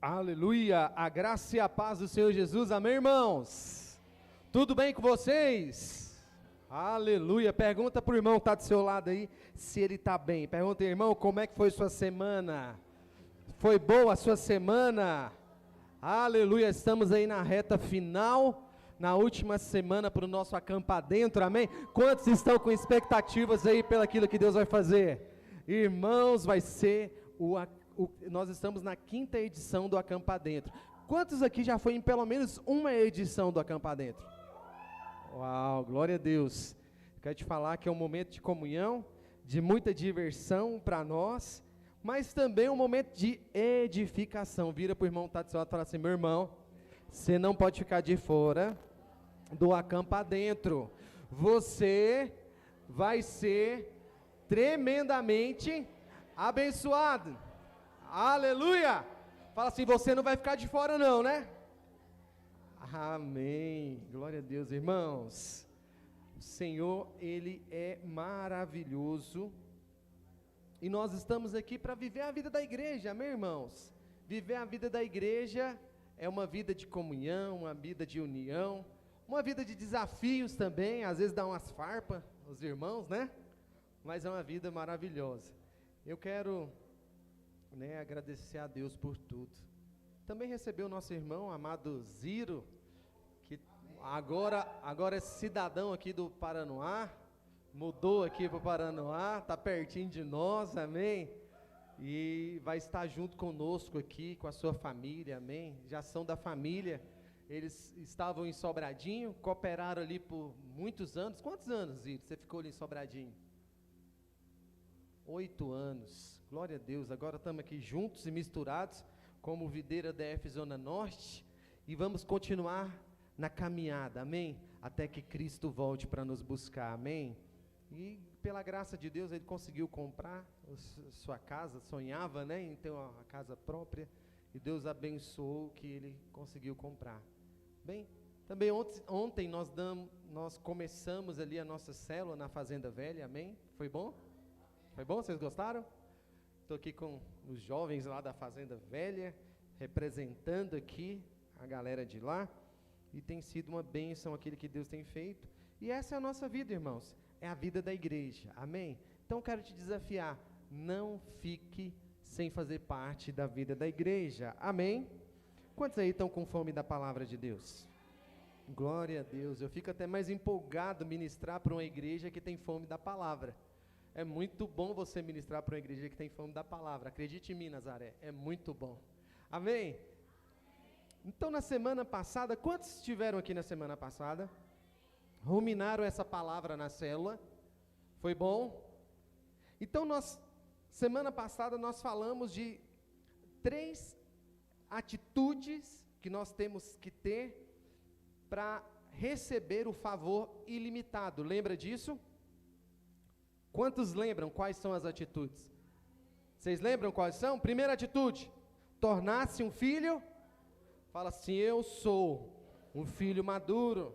Aleluia, a graça e a paz do Senhor Jesus, amém, irmãos? Tudo bem com vocês? Aleluia, pergunta para o irmão que está do seu lado aí, se ele está bem. Pergunta, irmão, como é que foi sua semana? Foi boa a sua semana? Aleluia, estamos aí na reta final, na última semana para o nosso acampar dentro, amém? Quantos estão com expectativas aí pelo aquilo que Deus vai fazer? Irmãos, vai ser nós estamos na 5ª edição do Acampar Dentro. Quantos aqui já foi em pelo menos uma edição do Acampar Dentro? Uau, glória a Deus. Quero te falar que é um momento de comunhão, de muita diversão para nós, mas também um momento de edificação. Vira para o irmão que está do seu lado e fala assim: meu irmão, você não pode ficar de fora do Acampar Dentro. Você vai ser tremendamente abençoado. Aleluia! Fala assim, você não vai ficar de fora não, né? Amém. Glória a Deus, irmãos. O Senhor, Ele é maravilhoso. E nós estamos aqui para viver a vida da igreja, amém, irmãos? Viver a vida da igreja é uma vida de comunhão, uma vida de união, uma vida de desafios também, às vezes dá umas farpas, os irmãos, né? Mas é uma vida maravilhosa. Eu quero agradecer a Deus por tudo. Também recebeu o nosso irmão amado Ziro, que agora é cidadão aqui do Paranoá, mudou aqui para o Paranoá, está pertinho de nós, amém? E vai estar junto conosco aqui, com a sua família, amém? Já são da família, eles estavam em Sobradinho, cooperaram ali por muitos anos. Quantos anos, Ziro, você ficou ali em Sobradinho? 8 anos, glória a Deus. Agora estamos aqui juntos e misturados como Videira DF Zona Norte e vamos continuar na caminhada, amém? Até que Cristo volte para nos buscar, amém? E pela graça de Deus ele conseguiu comprar sua casa, sonhava, em ter uma casa própria, e Deus abençoou que ele conseguiu comprar. Bem, também ontem nós começamos ali a nossa célula na Fazenda Velha, amém? Foi bom? Foi bom? Vocês gostaram? Estou aqui com os jovens lá da Fazenda Velha, representando aqui a galera de lá, e tem sido uma bênção aquilo que Deus tem feito, e essa é a nossa vida, irmãos, é a vida da igreja, amém? Então quero te desafiar, não fique sem fazer parte da vida da igreja, amém? Quantos aí estão com fome da palavra de Deus? Glória a Deus, eu fico até mais empolgado ministrar para uma igreja que tem fome da palavra. É muito bom você ministrar para uma igreja que tem fome da palavra. Acredite em mim, Nazaré, é muito bom. Amém? Então, na semana passada, quantos estiveram aqui na semana passada? Ruminaram essa palavra na célula? Foi bom? Então, semana passada, nós falamos de 3 atitudes que nós temos que ter para receber o favor ilimitado. Lembra disso? Quantos lembram quais são as atitudes? Vocês lembram quais são? Primeira atitude, tornar-se um filho. Fala assim, eu sou um filho maduro.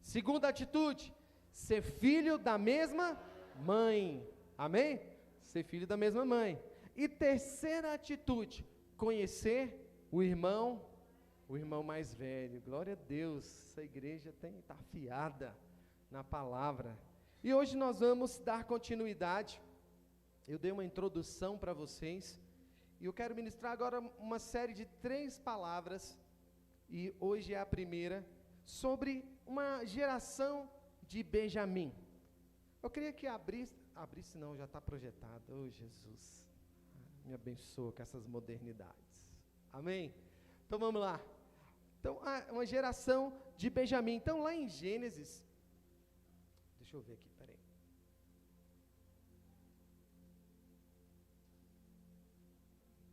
Segunda atitude, ser filho da mesma mãe. Amém? Ser filho da mesma mãe. E terceira atitude, conhecer o irmão mais velho. Glória a Deus, essa igreja está afiada na palavra. E hoje nós vamos dar continuidade. Eu dei uma introdução para vocês, e eu quero ministrar agora uma série de 3 palavras, e hoje é a primeira, sobre uma geração de Benjamim. Eu queria que abrisse não, já está projetado. Oh Jesus, me abençoa com essas modernidades, amém? Então vamos lá. Então, uma geração de Benjamim. Então lá em Gênesis, deixa eu ver aqui, peraí.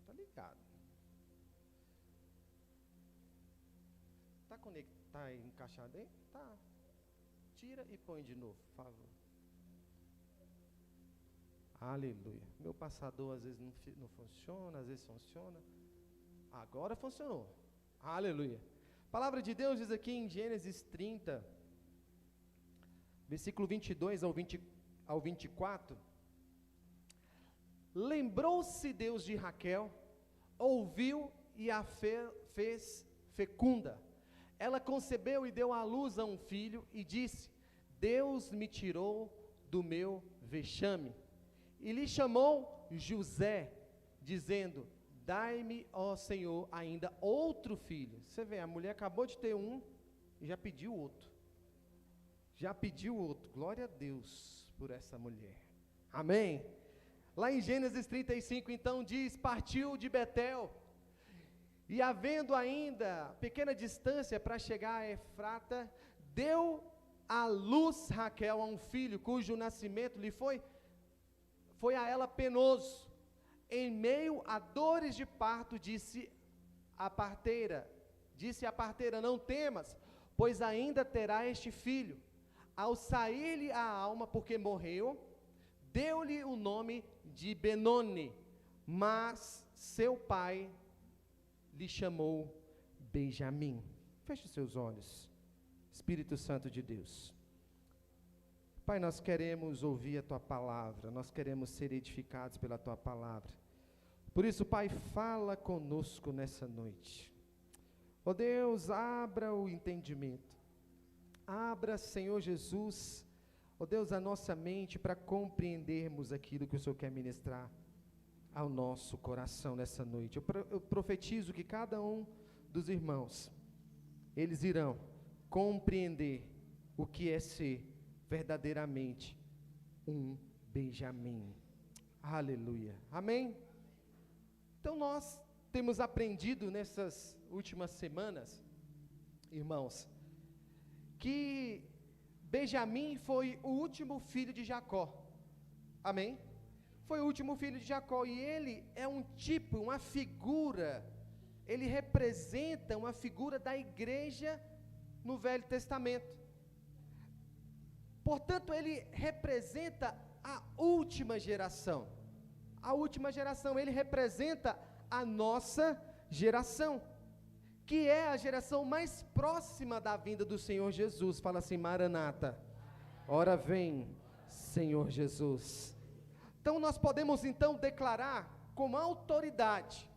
Tá ligado? Tá conectado, tá encaixado aí? Tá. Tira e põe de novo, por favor. Aleluia. Meu passador às vezes não funciona, às vezes funciona. Agora funcionou. Aleluia. A palavra de Deus diz aqui em Gênesis 30, versículo 22 ao 24, lembrou-se Deus de Raquel, ouviu e a fez fecunda. Ela concebeu e deu à luz a um filho e disse: Deus me tirou do meu vexame. E lhe chamou José, dizendo: dai-me, ó Senhor, ainda outro filho. Você vê, a mulher acabou de ter um e já pediu outro. Já pediu outro. Glória a Deus por essa mulher. Amém? Lá em Gênesis 35, então diz: partiu de Betel, e havendo ainda pequena distância para chegar a Efrata, deu à luz Raquel a um filho, cujo nascimento lhe foi a ela penoso. Em meio a dores de parto, disse a parteira, não temas, pois ainda terá este filho. Ao sair-lhe a alma, porque morreu, deu-lhe o nome de Benoni, mas seu pai lhe chamou Benjamim. Feche os seus olhos. Espírito Santo de Deus. Pai, nós queremos ouvir a Tua palavra, nós queremos ser edificados pela Tua palavra. Por isso, Pai, fala conosco nessa noite. Ó Deus, abra o entendimento. Abra, Senhor Jesus, ó Deus, a nossa mente para compreendermos aquilo que o Senhor quer ministrar ao nosso coração nessa noite. Eu profetizo que cada um dos irmãos, eles irão compreender o que é ser verdadeiramente um Benjamim. Aleluia. Amém? Então nós temos aprendido nessas últimas semanas, irmãos, que Benjamim foi o último filho de Jacó. Amém? Foi o último filho de Jacó, e ele é um tipo, uma figura, ele representa uma figura da igreja no Velho Testamento. Portanto, ele representa a última geração. A última geração, ele representa a nossa geração, que é a geração mais próxima da vinda do Senhor Jesus. Fala assim: Maranata, ora vem, Senhor Jesus. Então nós podemos então declarar com autoridade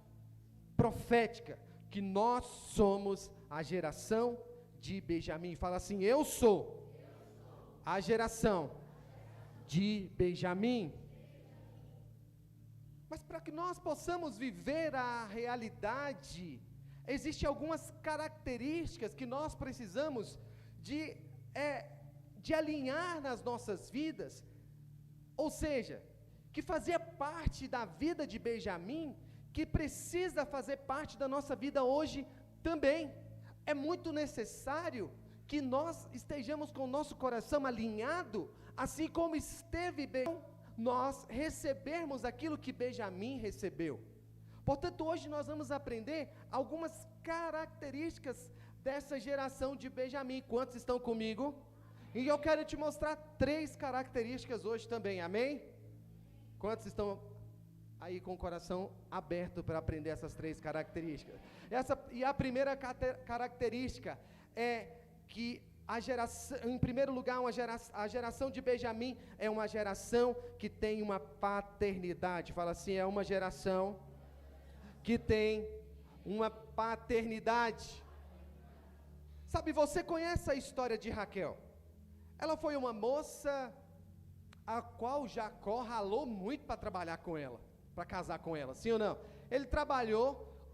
profética que nós somos a geração de Benjamim. Fala assim: eu sou a geração de Benjamim. Mas para que nós possamos viver a realidade, existem algumas características que nós precisamos de alinhar nas nossas vidas, ou seja, que fazia parte da vida de Benjamim, que precisa fazer parte da nossa vida hoje também. É muito necessário que nós estejamos com o nosso coração alinhado, assim como esteve Benjamim, nós recebermos aquilo que Benjamim recebeu. Portanto, hoje nós vamos aprender algumas características dessa geração de Benjamim. Quantos estão comigo? E eu quero te mostrar 3 características hoje também, amém? Quantos estão aí com o coração aberto para aprender essas 3 características? E a primeira característica é que em primeiro lugar, a geração de Benjamim é uma geração que tem uma paternidade. Fala assim: é uma geração que tem uma paternidade. Sabe, você conhece a história de Raquel? Ela foi uma moça a qual Jacó ralou muito para trabalhar com ela, para casar com ela, sim ou não? Ele trabalhou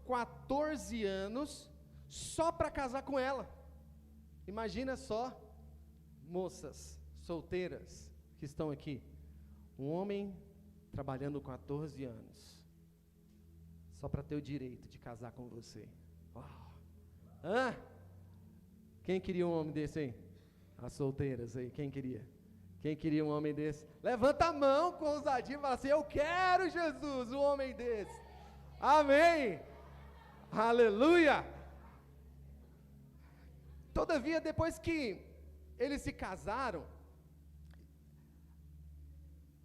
14 anos só para casar com ela. Imagina só, moças solteiras que estão aqui, um homem trabalhando 14 anos, só para ter o direito de casar com você. Uau! Hã? Quem queria um homem desse aí? As solteiras aí, quem queria? Quem queria um homem desse? Levanta a mão com ousadia e fala assim: eu quero, Jesus, um homem desse. Amém! Aleluia! Todavia, depois que eles se casaram,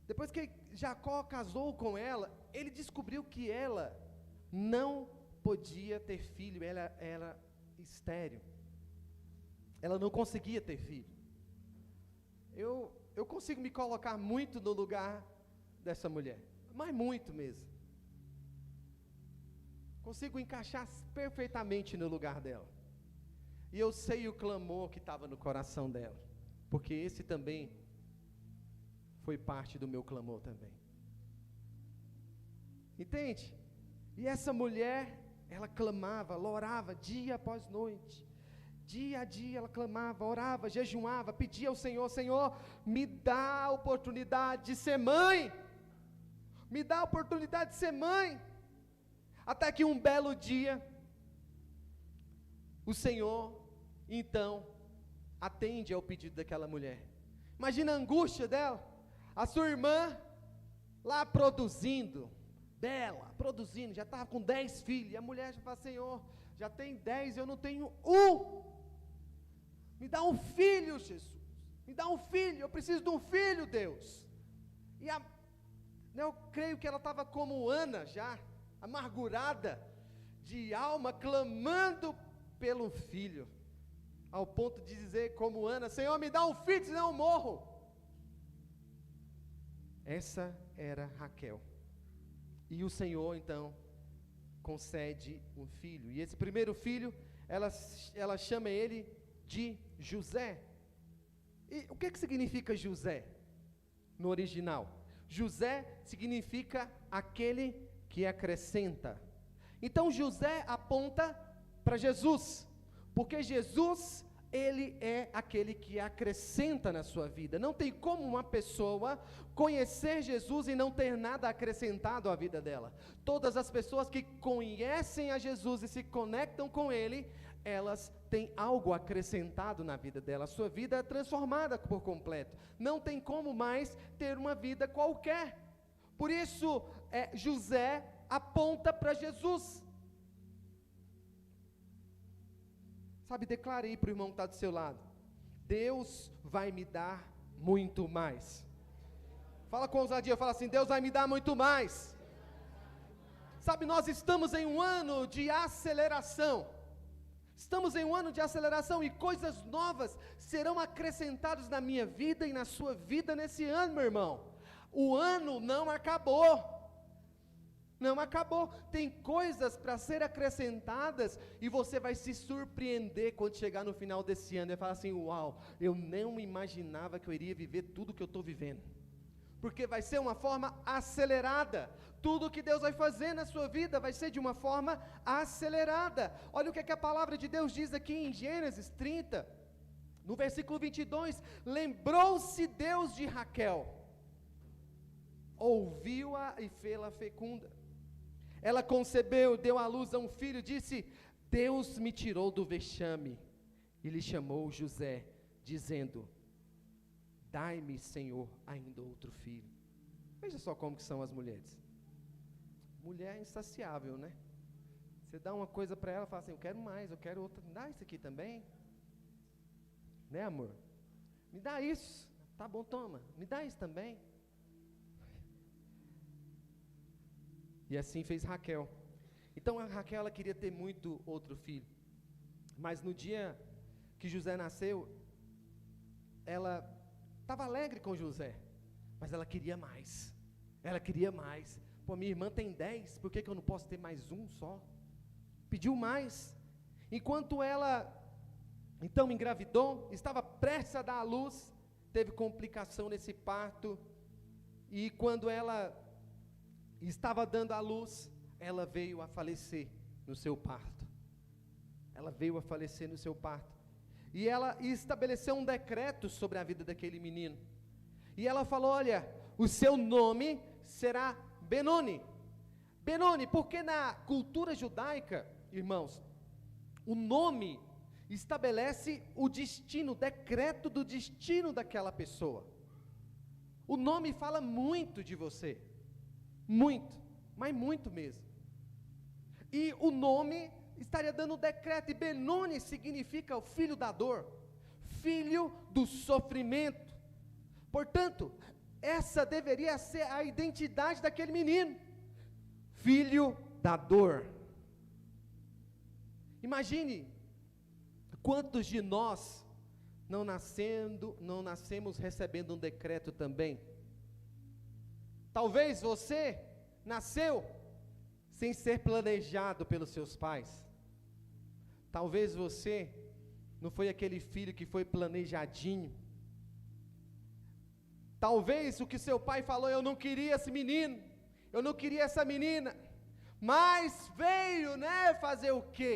depois que Jacó casou com ela, ele descobriu que ela não podia ter filho, ela era estéril. Ela não conseguia ter filho. Eu consigo me colocar muito no lugar dessa mulher, mas muito mesmo. Consigo encaixar perfeitamente no lugar dela. E eu sei o clamor que estava no coração dela, porque esse também foi parte do meu clamor também. Entende? E essa mulher, ela clamava, ela orava dia após noite. Dia a dia ela clamava, orava, jejuava, pedia ao Senhor: Senhor, me dá a oportunidade de ser mãe. Me dá a oportunidade de ser mãe. Até que um belo dia, o Senhor, então, atende ao pedido daquela mulher. Imagina a angústia dela, a sua irmã, lá produzindo, bela, produzindo, já estava com 10 filhos, e a mulher já fala: Senhor, já tem 10, eu não tenho um, me dá um filho, Jesus, me dá um filho, eu preciso de um filho, Deus. E eu creio que ela estava como Ana já, amargurada de alma, clamando pelo filho, ao ponto de dizer como Ana: Senhor, me dá um filho, senão eu morro. Essa era Raquel, e o Senhor então concede um filho, e esse primeiro filho, ela chama ele de José. E o que significa José no original? José significa aquele que acrescenta. Então José aponta para Jesus, porque Jesus, ele é aquele que acrescenta na sua vida. Não tem como uma pessoa conhecer Jesus e não ter nada acrescentado à vida dela. Todas as pessoas que conhecem a Jesus e se conectam com ele, elas têm algo acrescentado na vida dela. A sua vida é transformada por completo. Não tem como mais ter uma vida qualquer. Por isso, José aponta para Jesus. Sabe, declare aí para o irmão que está do seu lado: Deus vai me dar muito mais. Fala com ousadia, fala assim: Deus vai me dar muito mais. Sabe, nós estamos em um ano de aceleração. Estamos em um ano de aceleração, e coisas novas serão acrescentadas na minha vida e na sua vida nesse ano, meu irmão. O ano não acabou. Não acabou, tem coisas para ser acrescentadas, e você vai se surpreender quando chegar no final desse ano, e falar assim: uau, eu não imaginava que eu iria viver tudo que eu estou vivendo, porque vai ser uma forma acelerada. Tudo que Deus vai fazer na sua vida vai ser de uma forma acelerada. Olha o que a palavra de Deus diz aqui em Gênesis 30, no versículo 22, lembrou-se Deus de Raquel, ouviu-a e fê-la fecunda. Ela concebeu, deu à luz a um filho, disse: Deus me tirou do vexame, e lhe chamou José, dizendo: dai-me, Senhor, ainda outro filho. Veja só como que são as mulheres. Mulher é insaciável, né? Você dá uma coisa para ela, fala assim: eu quero mais, eu quero outra, me dá isso aqui também, né, amor? Me dá isso, tá bom, toma, me dá isso também. E assim fez Raquel. Então a Raquel, ela queria ter muito outro filho, mas no dia que José nasceu, ela estava alegre com José, mas ela queria mais. Ela queria mais. Pô, minha irmã tem 10, por que eu não posso ter mais um só? Pediu mais. Enquanto ela então engravidou, estava prestes a dar à luz, teve complicação nesse parto, e quando ela estava dando à luz, ela veio a falecer no seu parto. Ela veio a falecer no seu parto. E ela estabeleceu um decreto sobre a vida daquele menino. E ela falou: olha, o seu nome será Benoni. Benoni, porque na cultura judaica, irmãos, o nome estabelece o destino, o decreto do destino daquela pessoa. O nome fala muito de você. Muito, mas muito mesmo. E o nome estaria dando o decreto, e Benoni significa o filho da dor, filho do sofrimento. Portanto, essa deveria ser a identidade daquele menino, filho da dor. Imagine quantos de nós não nascemos recebendo um decreto também. Talvez você nasceu sem ser planejado pelos seus pais. Talvez você não foi aquele filho que foi planejadinho. Talvez o que seu pai falou, eu não queria esse menino, eu não queria essa menina, mas veio, né, fazer o quê?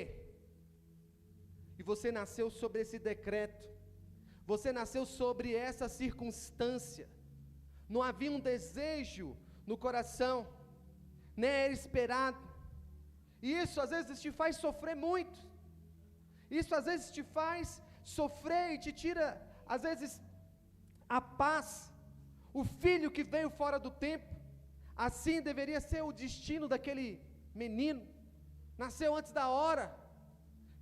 E você nasceu sobre esse decreto, você nasceu sobre essa circunstância, não havia um desejo no coração, nem era esperado, e isso às vezes te faz sofrer muito, isso às vezes te faz sofrer e te tira, às vezes, a paz. O filho que veio fora do tempo, assim deveria ser o destino daquele menino, nasceu antes da hora,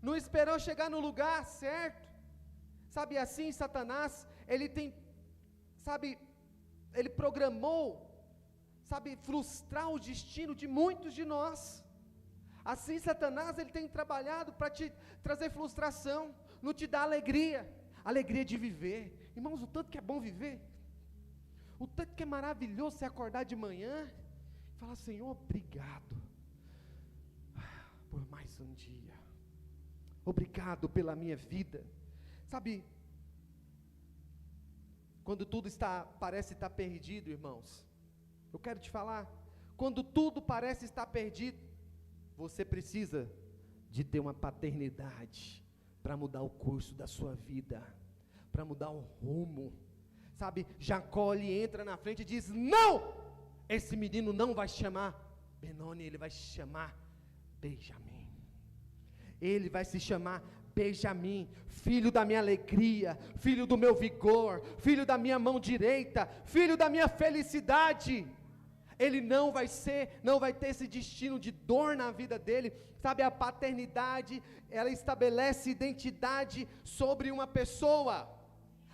não esperou chegar no lugar certo, sabe, assim Satanás, ele tem, sabe, ele programou, sabe, frustrar o destino de muitos de nós. Assim Satanás, ele tem trabalhado para te trazer frustração, não te dá alegria de viver. Irmãos, o tanto que é bom viver, o tanto que é maravilhoso você acordar de manhã e falar, Senhor, obrigado por mais um dia, obrigado pela minha vida. Sabe, quando tudo parece estar perdido, irmãos, eu quero te falar, quando tudo parece estar perdido, você precisa de ter uma paternidade para mudar o curso da sua vida, para mudar o rumo. Sabe, Jacó, ele entra na frente e diz, não, esse menino não vai se chamar Benoni, ele vai se chamar Benjamim, ele vai se chamar Benjamim, filho da minha alegria, filho do meu vigor, filho da minha mão direita, filho da minha felicidade. Ele não vai ter esse destino de dor na vida dele. Sabe, a paternidade, ela estabelece identidade sobre uma pessoa.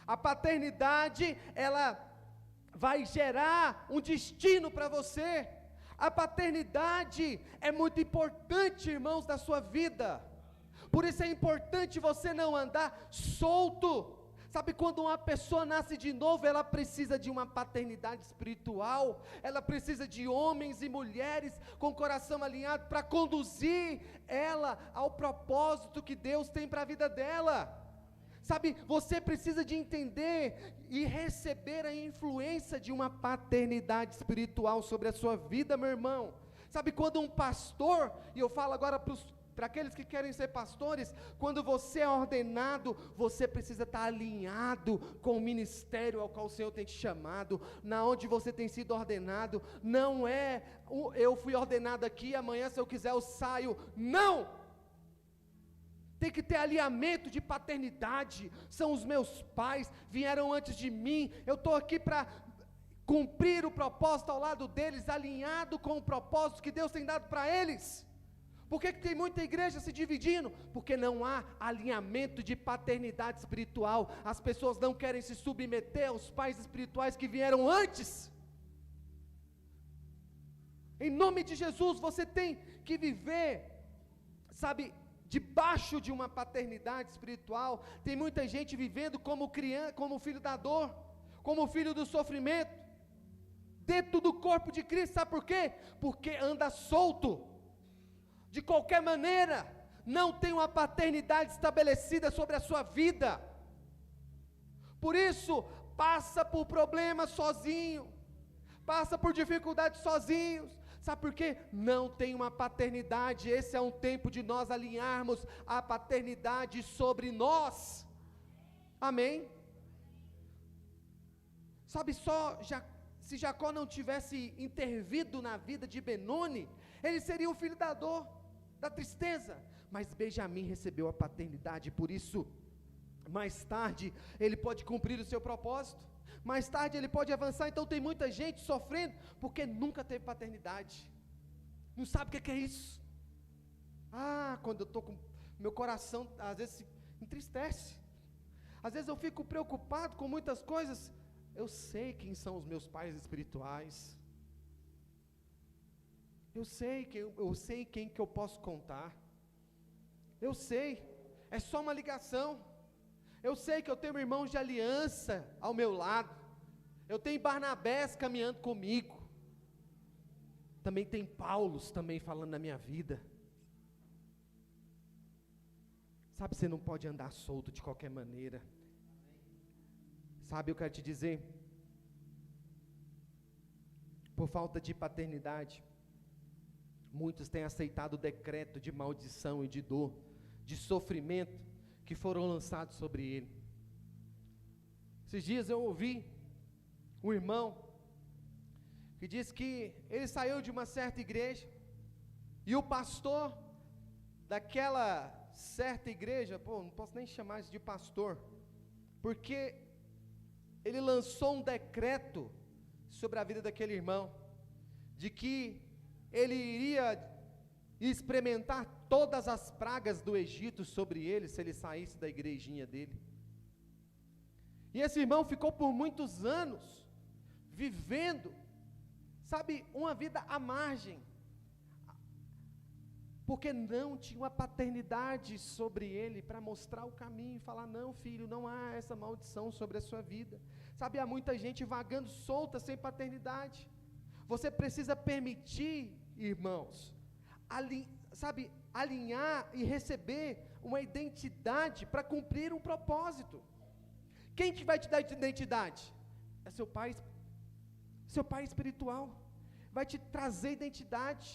A paternidade, ela vai gerar um destino para você. A paternidade é muito importante, irmãos, da sua vida. Por isso é importante você não andar solto. Sabe, quando uma pessoa nasce de novo, ela precisa de uma paternidade espiritual, ela precisa de homens e mulheres com coração alinhado para conduzir ela ao propósito que Deus tem para a vida dela. Sabe, você precisa de entender e receber a influência de uma paternidade espiritual sobre a sua vida, meu irmão. Sabe, quando um pastor, e eu falo agora para aqueles que querem ser pastores, quando você é ordenado, você precisa estar alinhado com o ministério ao qual o Senhor tem te chamado, na onde você tem sido ordenado. Não é, eu fui ordenado aqui, amanhã se eu quiser eu saio, não! Tem que ter alinhamento de paternidade, são os meus pais, vieram antes de mim, eu estou aqui para cumprir o propósito ao lado deles, alinhado com o propósito que Deus tem dado para eles. Por que tem muita igreja se dividindo? Porque não há alinhamento de paternidade espiritual. As pessoas não querem se submeter aos pais espirituais que vieram antes. Em nome de Jesus, você tem que viver, sabe, debaixo de uma paternidade espiritual. Tem muita gente vivendo como criança, como filho da dor, como filho do sofrimento, dentro do corpo de Cristo. Sabe por quê? Porque anda solto. De qualquer maneira, não tem uma paternidade estabelecida sobre a sua vida. Por isso, passa por problemas sozinho, passa por dificuldades sozinhos. Sabe por quê? Não tem uma paternidade. Esse é um tempo de nós alinharmos a paternidade sobre nós. Amém? Sabe, se Jacó não tivesse intervido na vida de Benoni, ele seria um filho da dor, da tristeza, mas Benjamim recebeu a paternidade. Por isso, mais tarde, ele pode cumprir o seu propósito, mais tarde ele pode avançar. Então tem muita gente sofrendo, porque nunca teve paternidade, não sabe o que é isso. Quando eu estou com, meu coração às vezes se entristece, às vezes eu fico preocupado com muitas coisas. Eu sei quem são os meus pais espirituais, eu sei quem que eu posso contar, eu sei, é só uma ligação. Eu sei que eu tenho irmãos de aliança ao meu lado, eu tenho Barnabés caminhando comigo, também tem Paulos também falando na minha vida. Sabe, você não pode andar solto de qualquer maneira. Sabe, eu quero te dizer, por falta de paternidade, muitos têm aceitado o decreto de maldição e de dor, de sofrimento, que foram lançados sobre ele. Esses dias eu ouvi um irmão, que disse que ele saiu de uma certa igreja, e o pastor daquela certa igreja, não posso nem chamar isso de pastor, porque ele lançou um decreto sobre a vida daquele irmão, de que ele iria experimentar todas as pragas do Egito sobre ele, se ele saísse da igrejinha dele. E esse irmão ficou por muitos anos, vivendo, sabe, uma vida à margem, porque não tinha uma paternidade sobre ele, para mostrar o caminho, e falar, não filho, não há essa maldição sobre a sua vida. Sabe, há muita gente vagando solta, sem paternidade. Você precisa permitir, irmãos, alinhar e receber uma identidade, para cumprir um propósito. Quem que vai te dar identidade? É seu pai espiritual, vai te trazer identidade.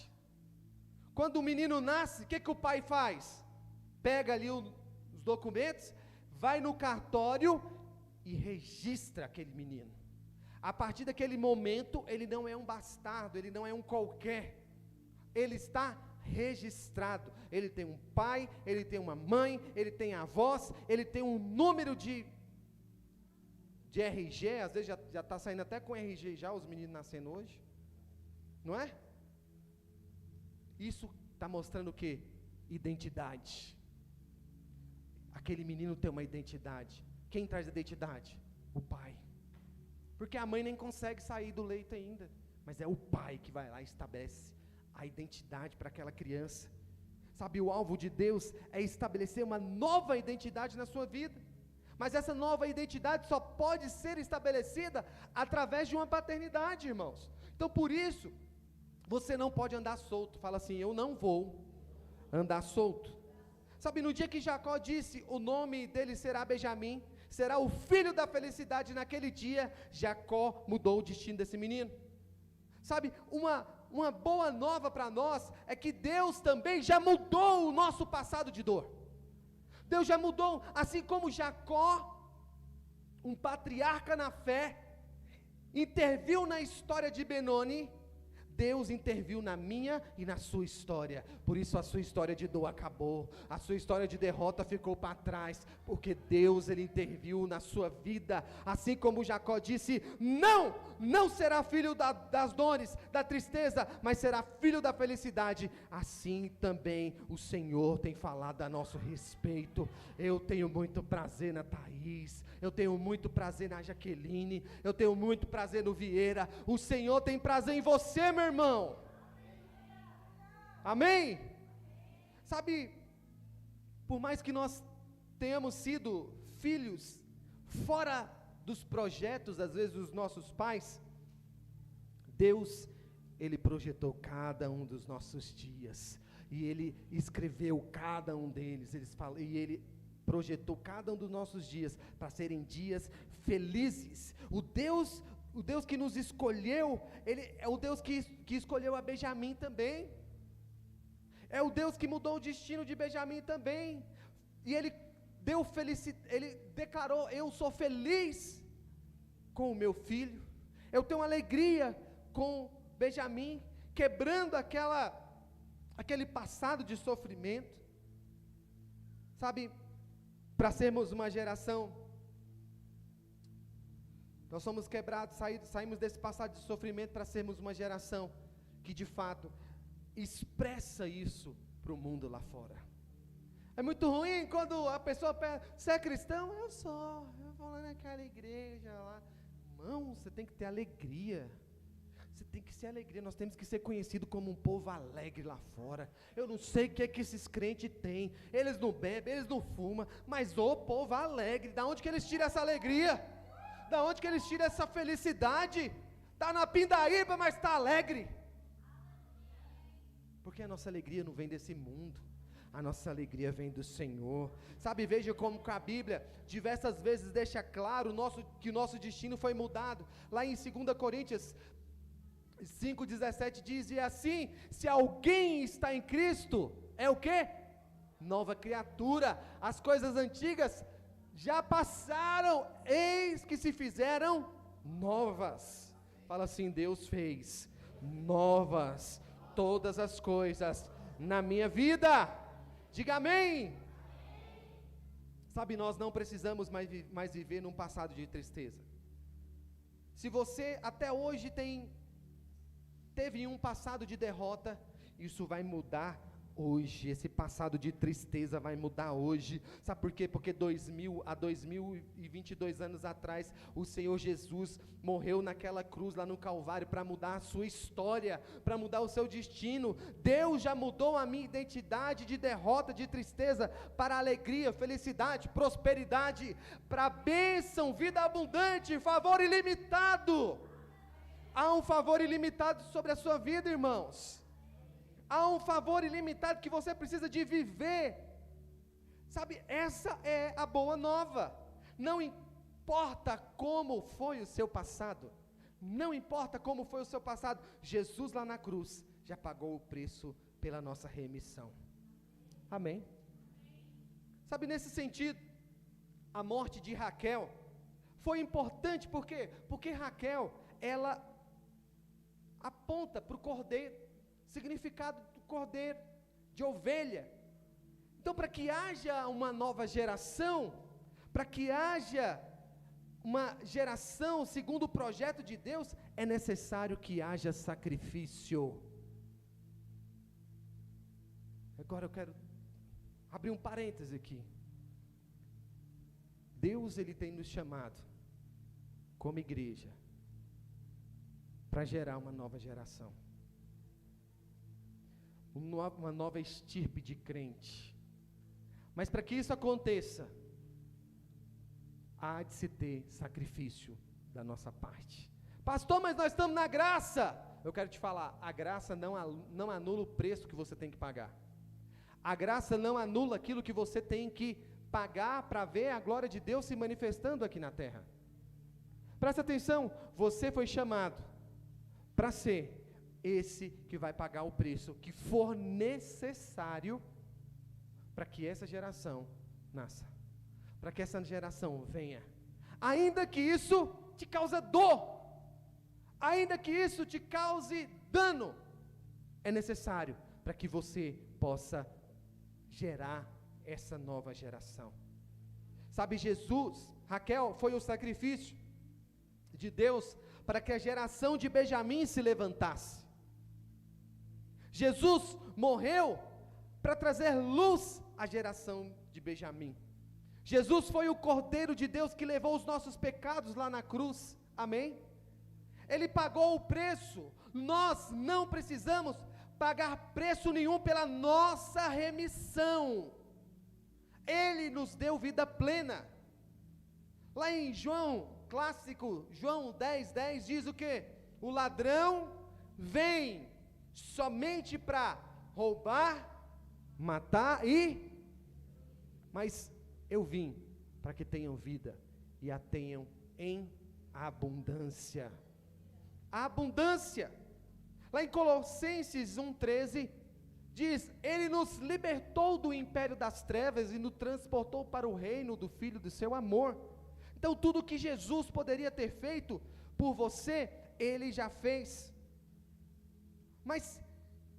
Quando o menino nasce, o que o pai faz? Pega ali os documentos, vai no cartório e registra aquele menino. A partir daquele momento, ele não é um bastardo, ele não é um qualquer, ele está registrado. Ele tem um pai, ele tem uma mãe, ele tem avós, ele tem um número de RG, às vezes já está saindo até com RG já, os meninos nascendo hoje, não é? Isso está mostrando o quê? Identidade. Aquele menino tem uma identidade. Quem traz a identidade? O pai. Porque a mãe nem consegue sair do leito ainda, mas é o pai que vai lá e estabelece a identidade para aquela criança. Sabe, o alvo de Deus é estabelecer uma nova identidade na sua vida, mas essa nova identidade só pode ser estabelecida através de uma paternidade, irmãos. Então por isso, você não pode andar solto. Fala assim, eu não vou andar solto. Sabe, no dia que Jacó disse, o nome dele será Benjamim, será o filho da felicidade, naquele dia, Jacó mudou o destino desse menino. Sabe, uma boa nova para nós, é que Deus também já mudou o nosso passado de dor. Deus já mudou, assim como Jacó, um patriarca na fé, interviu na história de Benoni, Deus interviu na minha e na sua história. Por isso a sua história de dor acabou, a sua história de derrota ficou para trás, porque Deus, Ele interviu na sua vida. Assim como Jacó disse, não será filho das dores, da tristeza, mas será filho da felicidade. Assim também o Senhor tem falado a nosso respeito. Eu tenho muito prazer na Thaís, eu tenho muito prazer na Jaqueline, eu tenho muito prazer no Vieira. O Senhor tem prazer em você, meu irmão. Amém? Sabe, por mais que nós tenhamos sido filhos fora dos projetos, às vezes, dos nossos pais, Deus, Ele projetou cada um dos nossos dias, e Ele escreveu cada um deles, e Ele projetou cada um dos nossos dias, para serem dias felizes. O Deus que nos escolheu, Ele é o Deus que escolheu a Benjamim também, é o Deus que mudou o destino de Benjamim também, e Ele declarou, eu sou feliz com o meu filho, eu tenho alegria com Benjamim, quebrando aquele passado de sofrimento. Sabe, para sermos uma geração, nós somos quebrados, saímos desse passado de sofrimento para sermos uma geração que de fato expressa isso para o mundo lá fora. É muito ruim quando a pessoa pergunta, você é cristão? Eu vou lá naquela igreja lá. Irmão, você tem que ter alegria. Você tem que ser alegria, nós temos que ser conhecido como um povo alegre lá fora. Eu não sei o que é que esses crentes têm, eles não bebem, eles não fumam, mas o povo alegre, da onde que eles tiram essa alegria? Da onde que eles tiram essa felicidade? Está na pindaíba, mas está alegre. Porque a nossa alegria não vem desse mundo. A nossa alegria vem do Senhor. Sabe, veja como que a Bíblia diversas vezes deixa claro que o nosso destino foi mudado. Lá em 2 Coríntios 5,17 diz: e assim, se alguém está em Cristo, é o quê? Nova criatura. As coisas antigas já passaram, eis que se fizeram novas. Fala assim: Deus fez novas todas as coisas na minha vida. Diga amém. Sabe, nós não precisamos mais viver num passado de tristeza. Se você até hoje teve um passado de derrota, isso vai mudar hoje. Esse passado de tristeza vai mudar hoje. Sabe por quê? Porque 2022 anos atrás, o Senhor Jesus morreu naquela cruz lá no Calvário para mudar a sua história, para mudar o seu destino. Deus já mudou a minha identidade de derrota, de tristeza, para alegria, felicidade, prosperidade, para bênção, vida abundante, favor ilimitado. Há um favor ilimitado sobre a sua vida, irmãos. Há um favor ilimitado que você precisa de viver. Sabe, essa é a boa nova. Não importa como foi o seu passado. Não importa como foi o seu passado. Jesus lá na cruz já pagou o preço pela nossa remissão. Amém? Sabe, nesse sentido, a morte de Raquel foi importante, por quê? Porque Raquel, ela aponta para o cordeiro, significado do cordeiro, de ovelha. Então, para que haja uma nova geração, para que haja uma geração segundo o projeto de Deus, é necessário que haja sacrifício. Agora eu quero abrir um parêntese aqui. Deus, Ele tem nos chamado, como igreja, para gerar uma nova geração. Uma nova estirpe de crente. Mas para que isso aconteça, há de se ter sacrifício da nossa parte. Pastor, mas nós estamos na graça. Eu quero te falar, a graça não anula o preço que você tem que pagar. A graça não anula aquilo que você tem que pagar para ver a glória de Deus se manifestando aqui na terra. Presta atenção, você foi chamado para ser esse que vai pagar o preço que for necessário para que essa geração nasça, para que essa geração venha, ainda que isso te cause dor, ainda que isso te cause dano, é necessário para que você possa gerar essa nova geração. Sabe, Raquel foi o sacrifício de Deus para que a geração de Benjamim se levantasse. Jesus morreu para trazer luz à geração de Benjamim. Jesus foi o Cordeiro de Deus que levou os nossos pecados lá na cruz, amém? Ele pagou o preço, nós não precisamos pagar preço nenhum pela nossa remissão. Ele nos deu vida plena. Lá em João, clássico, João 10:10 diz o quê? O ladrão vem somente para roubar, matar mas eu vim para que tenham vida e a tenham em abundância. A abundância. Lá em Colossenses 1:13 diz: Ele nos libertou do império das trevas e nos transportou para o reino do Filho do seu amor. Então tudo que Jesus poderia ter feito por você, Ele já fez. Mas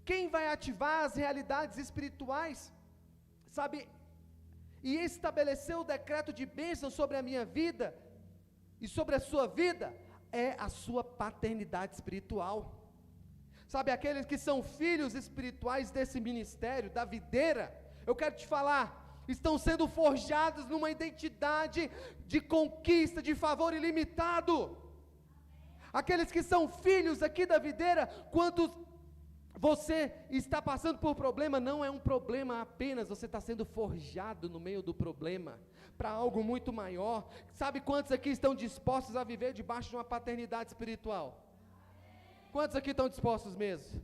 quem vai ativar as realidades espirituais, sabe, e estabelecer o decreto de bênção sobre a minha vida e sobre a sua vida, é a sua paternidade espiritual. Sabe, aqueles que são filhos espirituais desse ministério, da videira, eu quero te falar, estão sendo forjados numa identidade de conquista, de favor ilimitado. Aqueles que são filhos aqui da videira, quando você está passando por problema, não é um problema apenas, você está sendo forjado no meio do problema, para algo muito maior. Sabe quantos aqui estão dispostos a viver debaixo de uma paternidade espiritual? Quantos aqui estão dispostos mesmo?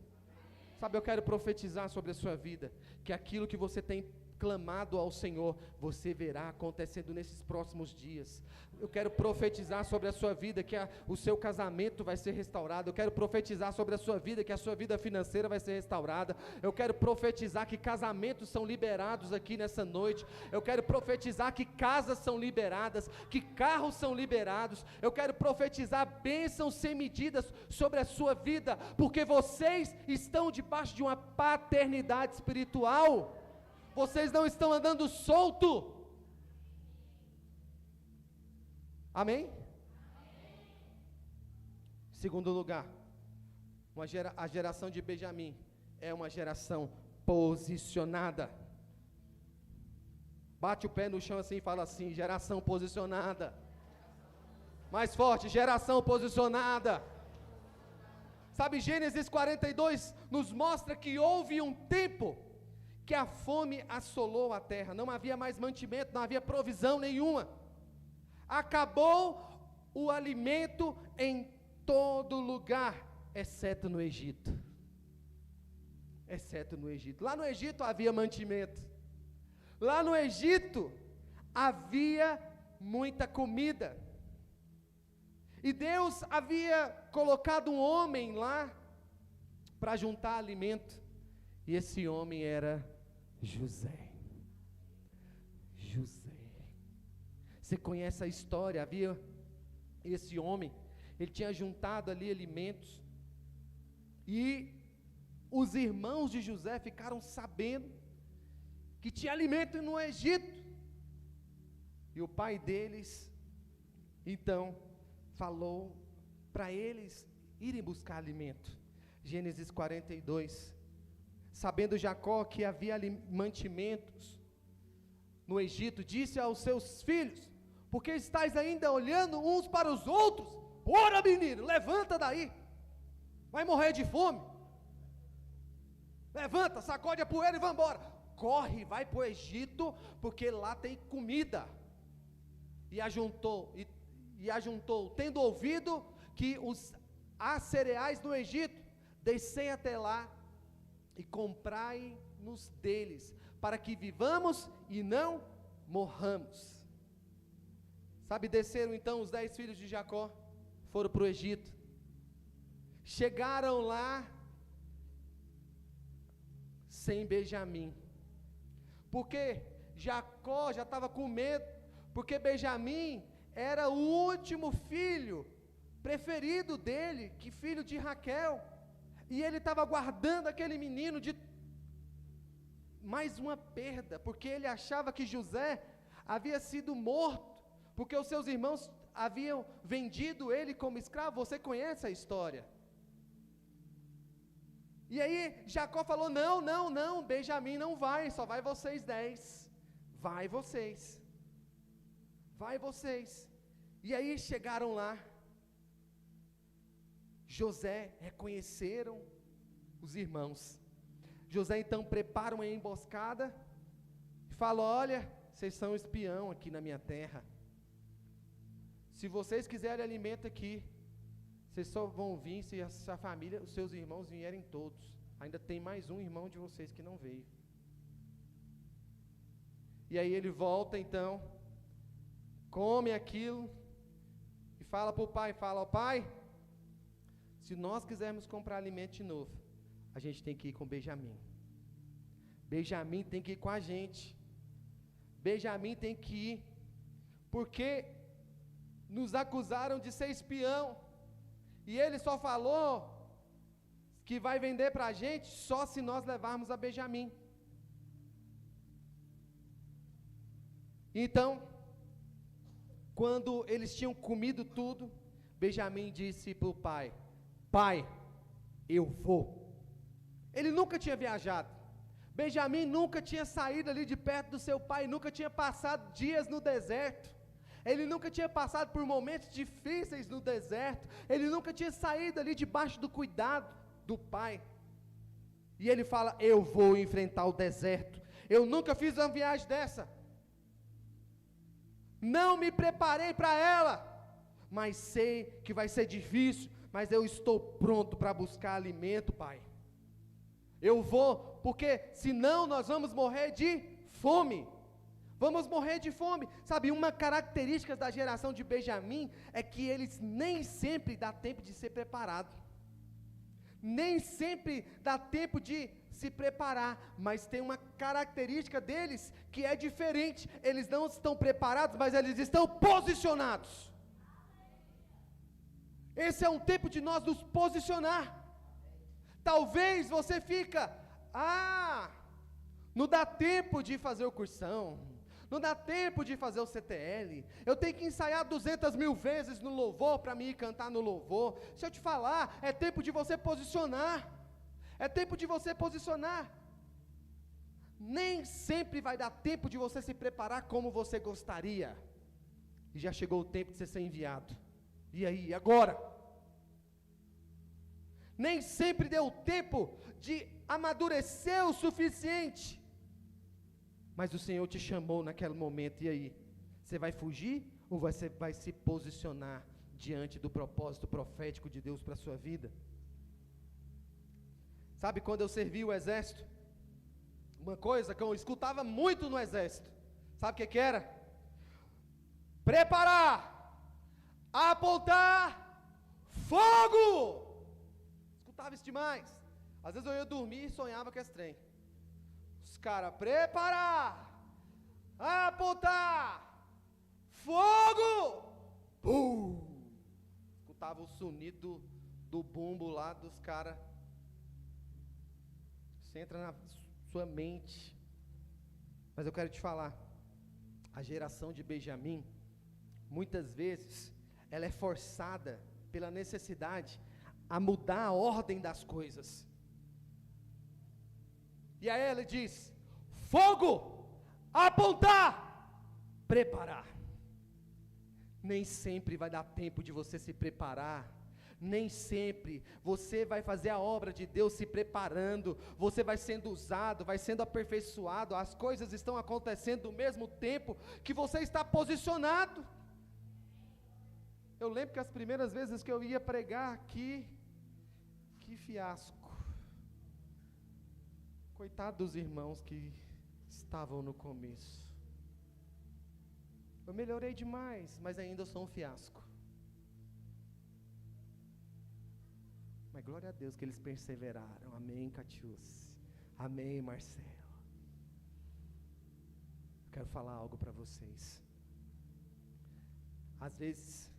Sabe, eu quero profetizar sobre a sua vida, que aquilo que você tem clamado ao Senhor, você verá acontecendo nesses próximos dias. Eu quero profetizar sobre a sua vida, que o seu casamento vai ser restaurado. Eu quero profetizar sobre a sua vida, que a sua vida financeira vai ser restaurada. Eu quero profetizar que casamentos são liberados aqui nessa noite. Eu quero profetizar que casas são liberadas, que carros são liberados. Eu quero profetizar bênçãos sem medidas sobre a sua vida, porque vocês estão debaixo de uma paternidade espiritual. Vocês não estão andando solto. Amém? Segundo lugar, a geração de Benjamim é uma geração posicionada. Bate o pé no chão assim e fala assim: geração posicionada. Mais forte, geração posicionada. Sabe, Gênesis 42 nos mostra que houve um tempo que a fome assolou a terra, não havia mais mantimento, não havia provisão nenhuma. Acabou o alimento em todo lugar, exceto no Egito. Exceto no Egito. Lá no Egito havia mantimento. Lá no Egito havia muita comida. E Deus havia colocado um homem lá para juntar alimento. E esse homem era José. José. Você conhece a história? Havia esse homem, ele tinha juntado ali alimentos, e os irmãos de José ficaram sabendo que tinha alimento no Egito, e o pai deles, então, falou para eles irem buscar alimento. Gênesis 42, sabendo Jacó que havia mantimentos no Egito, disse aos seus filhos: porque estáis ainda olhando uns para os outros? Ora, menino, levanta daí, vai morrer de fome. Levanta, sacode a poeira e vamos embora. Corre, vai para o Egito, porque lá tem comida. E ajuntou, tendo ouvido que há cereais no Egito, descei até lá e comprai-nos deles, para que vivamos e não morramos. Sabe, desceram então os 10 filhos de Jacó, foram para o Egito. Chegaram lá sem Benjamim, porque Jacó já estava com medo, porque Benjamim era o último filho preferido dele, que filho de Raquel, e ele estava guardando aquele menino de mais uma perda, porque ele achava que José havia sido morto, porque os seus irmãos haviam vendido ele como escravo. Você conhece a história? E aí Jacó falou: não, Benjamim não vai, só vai vocês 10, vai vocês. E aí chegaram lá, José, reconheceram os irmãos. José então prepara uma emboscada e fala: olha, vocês são espião aqui na minha terra. Se vocês quiserem alimento aqui, vocês só vão vir se a família, os seus irmãos vierem todos. Ainda tem mais um irmão de vocês que não veio. E aí ele volta então, come aquilo e fala para o pai, ó pai, se nós quisermos comprar alimento de novo, a gente tem que ir com Benjamim. Benjamim tem que ir com a gente. Benjamim tem que ir, porque nos acusaram de ser espião, e ele só falou que vai vender para a gente só se nós levarmos a Benjamim. Então, quando eles tinham comido tudo, Benjamim disse para o pai: pai, eu vou. Ele nunca tinha viajado, Benjamim nunca tinha saído ali de perto do seu pai, nunca tinha passado dias no deserto, ele nunca tinha passado por momentos difíceis no deserto, ele nunca tinha saído ali debaixo do cuidado do pai, e ele fala: eu vou enfrentar o deserto, eu nunca fiz uma viagem dessa, não me preparei para ela, mas sei que vai ser difícil, mas eu estou pronto para buscar alimento, pai. Eu vou, porque senão nós vamos morrer de fome. Vamos morrer de fome. Sabe, uma característica da geração de Benjamim é que eles nem sempre dá tempo de ser preparado. Nem sempre dá tempo de se preparar, mas tem uma característica deles que é diferente. Eles não estão preparados, mas eles estão posicionados. Esse é um tempo de nós nos posicionar. Talvez você fica, não dá tempo de fazer o cursão, não dá tempo de fazer o CTL, eu tenho que ensaiar 200.000 vezes no louvor para me ir cantar no louvor. Se eu te falar, é tempo de você posicionar, é tempo de você posicionar. Nem sempre vai dar tempo de você se preparar como você gostaria, e já chegou o tempo de você ser enviado. E aí, agora? Nem sempre deu tempo de amadurecer o suficiente, mas o Senhor te chamou naquele momento. E aí, você vai fugir ou você vai se posicionar diante do propósito profético de Deus para a sua vida? Sabe, quando eu servi o exército, uma coisa que eu escutava muito no exército, sabe o que era? Preparar, apontar, fogo. Escutava isso demais. Às vezes eu ia dormir e sonhava com esse trem. Os caras, preparar, apontar, fogo. Escutava o sonido do bumbo lá dos caras. Isso entra na sua mente. Mas eu quero te falar, a geração de Benjamim, muitas vezes, ela é forçada pela necessidade a mudar a ordem das coisas. E aí ele diz: fogo, apontar, preparar. Nem sempre vai dar tempo de você se preparar. Nem sempre você vai fazer a obra de Deus se preparando. Você vai sendo usado, vai sendo aperfeiçoado. As coisas estão acontecendo no mesmo tempo que você está posicionado. Eu lembro que as primeiras vezes que eu ia pregar aqui, que fiasco. Coitado dos irmãos que estavam no começo. Eu melhorei demais, mas ainda eu sou um fiasco. Mas glória a Deus que eles perseveraram. Amém, Catius. Amém, Marcelo. Quero falar algo para vocês. Às vezes,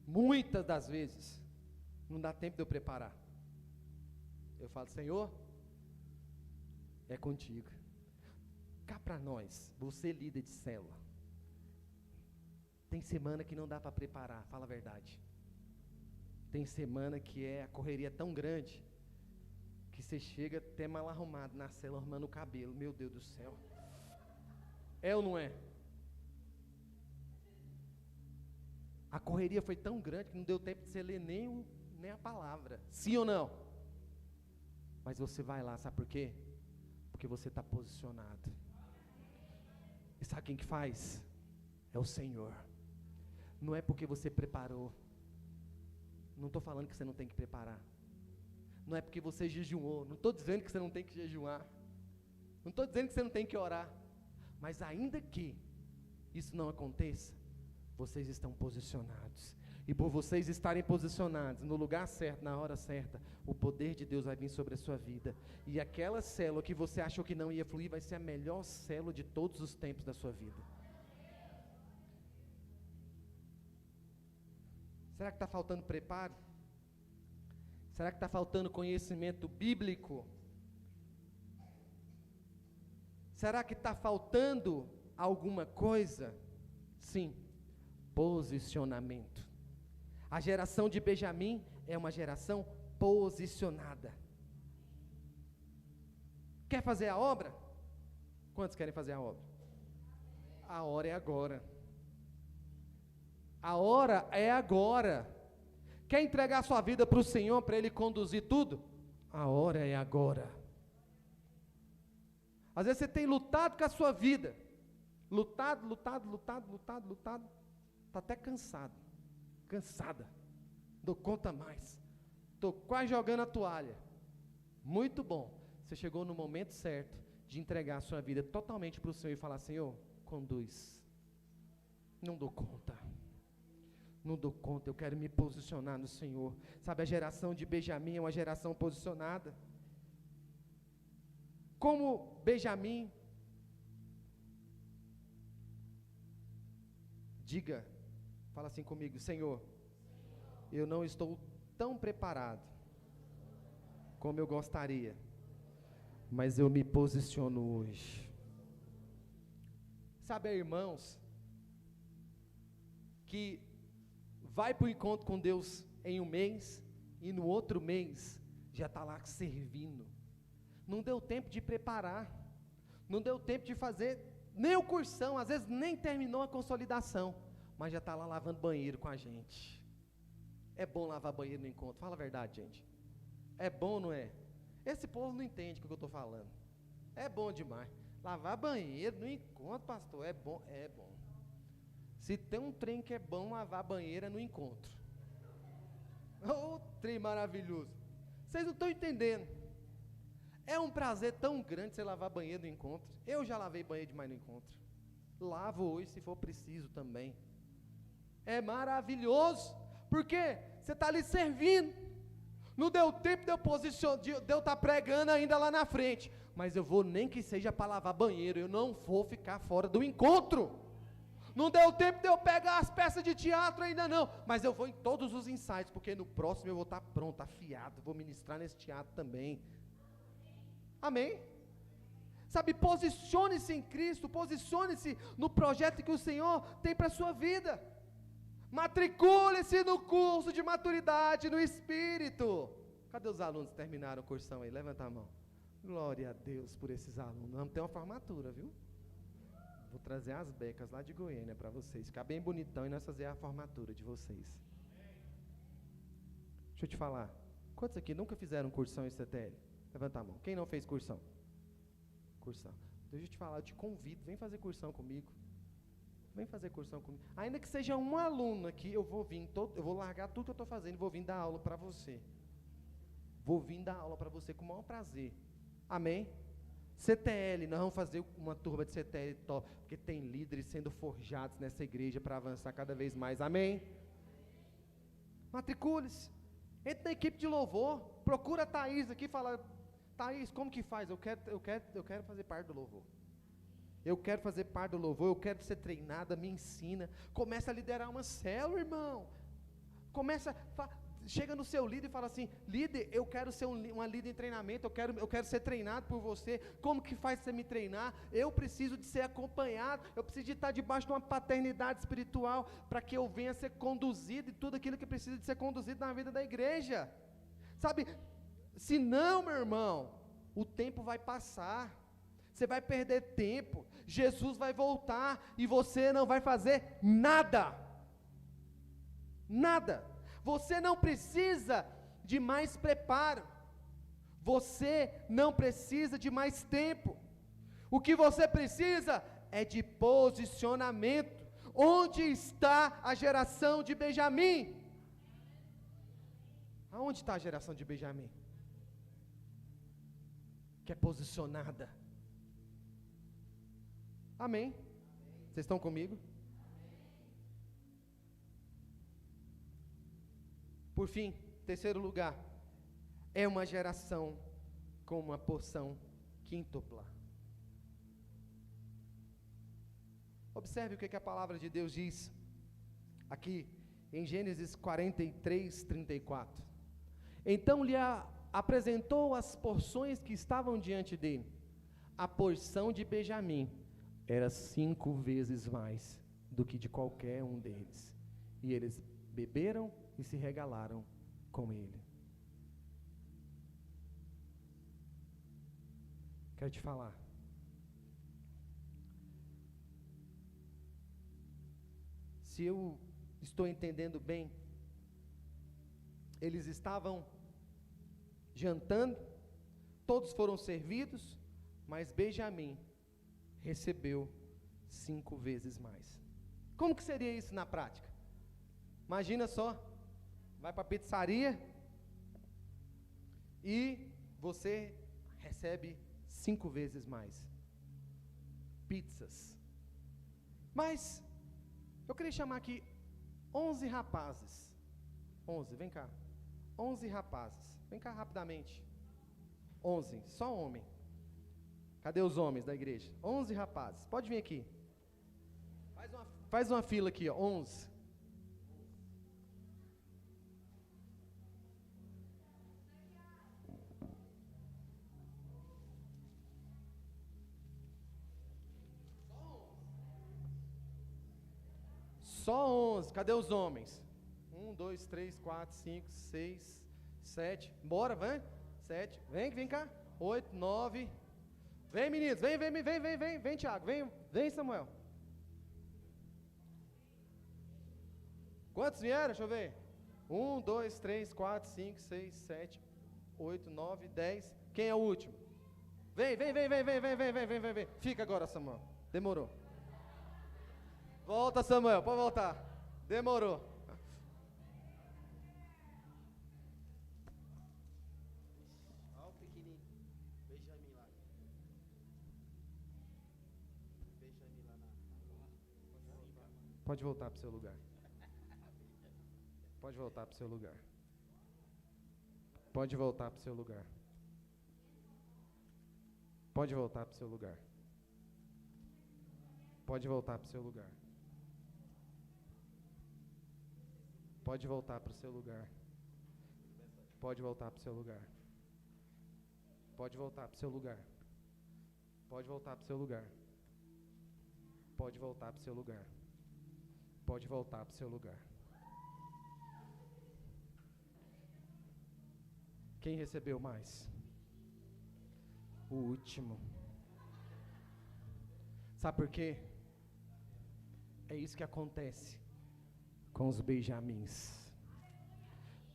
muitas das vezes, não dá tempo de eu preparar. Eu falo: Senhor, é contigo. Cá para nós, você líder de célula, tem semana que não dá para preparar, fala a verdade. Tem semana que a correria tão grande, que você chega até mal arrumado na célula, arrumando o cabelo. Meu Deus do céu. É ou não é? A correria foi tão grande que não deu tempo de você ler nem a palavra. Sim ou não? Mas você vai lá, sabe por quê? Porque você está posicionado. E sabe quem que faz? É o Senhor. Não é porque você preparou. Não estou falando que você não tem que preparar. Não é porque você jejuou. Não estou dizendo que você não tem que jejuar. Não estou dizendo que você não tem que orar. Mas ainda que isso não aconteça, vocês estão posicionados. E por vocês estarem posicionados no lugar certo, na hora certa, o poder de Deus vai vir sobre a sua vida. E aquela célula que você achou que não ia fluir, vai ser a melhor célula de todos os tempos da sua vida. Será que está faltando preparo? Será que está faltando conhecimento bíblico? Será que está faltando alguma coisa? Sim, posicionamento. A geração de Benjamim é uma geração posicionada. Quer fazer a obra? Quantos querem fazer a obra? A hora é agora. A hora é agora. Quer entregar sua vida para o Senhor, para Ele conduzir tudo? A hora é agora. Às vezes você tem lutado com a sua vida. Lutado. Está até cansado. Cansada. Não dou conta mais. Estou quase jogando a toalha. Muito bom. Você chegou no momento certo de entregar a sua vida totalmente para o Senhor e falar: Senhor, conduz. Não dou conta. Não dou conta, eu quero me posicionar no Senhor. Sabe, a geração de Benjamim é uma geração posicionada. Como Benjamim, diga, fala assim comigo: Senhor, eu não estou tão preparado como eu gostaria, mas eu me posiciono hoje. Sabe, irmãos, que vai para o encontro com Deus em um mês, e no outro mês já está lá servindo. Não deu tempo de preparar, não deu tempo de fazer nem o cursão, às vezes nem terminou a consolidação, mas já está lá lavando banheiro com a gente. É bom lavar banheiro no encontro, fala a verdade, gente. É bom, não é? Esse povo não entende o que eu estou falando. É bom demais. Lavar banheiro no encontro, pastor, é bom, é bom. Se tem um trem que é bom lavar banheiro é no encontro. Oh, trem maravilhoso. Vocês não estão entendendo. É um prazer tão grande você lavar banheiro no encontro. Eu já lavei banheiro demais no encontro. Lavo hoje se for preciso também. É maravilhoso. Por quê? Você está ali servindo. Não deu tempo de eu estar pregando ainda lá na frente. Mas eu vou nem que seja para lavar banheiro. Eu não vou ficar fora do encontro. Não deu tempo de eu pegar as peças de teatro ainda não. Mas eu vou em todos os ensaios. Porque no próximo eu vou estar pronto, afiado. Vou ministrar nesse teatro também. Amém? Sabe, posicione-se em Cristo. Posicione-se no projeto que o Senhor tem para a sua vida. Matricule-se no curso de maturidade no Espírito. Cadê os alunos que terminaram o cursão aí? Levanta a mão. Glória a Deus por esses alunos. Vamos ter uma formatura, viu? Vou trazer as becas lá de Goiânia para vocês. Ficar bem bonitão e nós fazer a formatura de vocês. Deixa eu te falar. Quantos aqui nunca fizeram cursão em CTL? Levanta a mão. Quem não fez cursão? Cursão. Deixa eu te falar, eu te convido. Vem fazer cursão comigo. Vem fazer cursão comigo. Ainda que seja um aluno aqui, eu vou vir, eu vou largar tudo que eu estou fazendo e vou vir dar aula para você. Vou vir dar aula para você com o maior prazer. Amém? CTL, nós vamos fazer uma turma de CTL top, porque tem líderes sendo forjados nessa igreja para avançar cada vez mais. Amém? Matricule-se. Entre na equipe de louvor. Procura a Thaís aqui e fala: Thaís, como que faz? Eu quero fazer parte do louvor. Eu quero fazer parte do louvor, eu quero ser treinada, me ensina. Começa a liderar uma célula, irmão. Chega no seu líder e fala assim: líder, eu quero ser uma líder em treinamento, eu quero ser treinado por você. Como que faz você me treinar? Eu preciso de ser acompanhado, eu preciso de estar debaixo de uma paternidade espiritual, para que eu venha a ser conduzido em tudo aquilo que precisa de ser conduzido na vida da igreja. Sabe, se não, meu irmão, o tempo vai passar. Você vai perder tempo, Jesus vai voltar e você não vai fazer nada. Nada. Você não precisa de mais preparo. Você não precisa de mais tempo. O que você precisa é de posicionamento. Onde está a geração de Benjamim? Aonde está a geração de Benjamim? Que é posicionada. Amém? Vocês estão comigo? Por fim, terceiro lugar, é uma geração com uma porção quíntupla. Observe o que a palavra de Deus diz aqui em Gênesis 43, 34. Então lhe apresentou as porções que estavam diante dele. A porção de Benjamim era 5 vezes mais do que de qualquer um deles. E eles beberam e se regalaram com ele. Quero te falar. Se eu estou entendendo bem, eles estavam jantando, todos foram servidos, mas Benjamim recebeu 5 vezes mais. Como que seria isso na prática? Imagina só, vai para a pizzaria e você recebe 5 vezes mais. Pizzas. Mas, eu queria chamar aqui 11 rapazes. 11, vem cá. 11 rapazes. Vem cá rapidamente. 11, só homem. Cadê os homens da igreja? 11 rapazes. Pode vir aqui. Faz uma fila aqui, ó. 11. Só 11. Cadê os homens? 1, 2, 3, 4, 5, 6, 7. Bora, vem. 7. Vem cá. 8, 9. Vem, meninos. Vem, Thiago. Vem, Samuel. Quantos vieram? Deixa eu ver. 1, 2, 3, 4, 5, 6, 7, 8, 9, 10. Quem é o último? Vem. Fica agora, Samuel. Demorou. Volta, Samuel. Pode voltar. Demorou. Olha o pequenininho. Benjamin lá. Benjamin lá na... Pode voltar para o seu lugar. Pode voltar para o seu lugar. Pode voltar para o seu lugar. Pode voltar para o seu lugar. Pode voltar para o seu lugar. Pode voltar para o seu lugar. Pode voltar para o seu lugar. Pode voltar para o seu lugar. Pode voltar para o seu lugar. Pode voltar para o seu lugar. Pode voltar para o seu lugar. Quem recebeu mais? O último. Sabe por quê? É isso que acontece com os benjamins.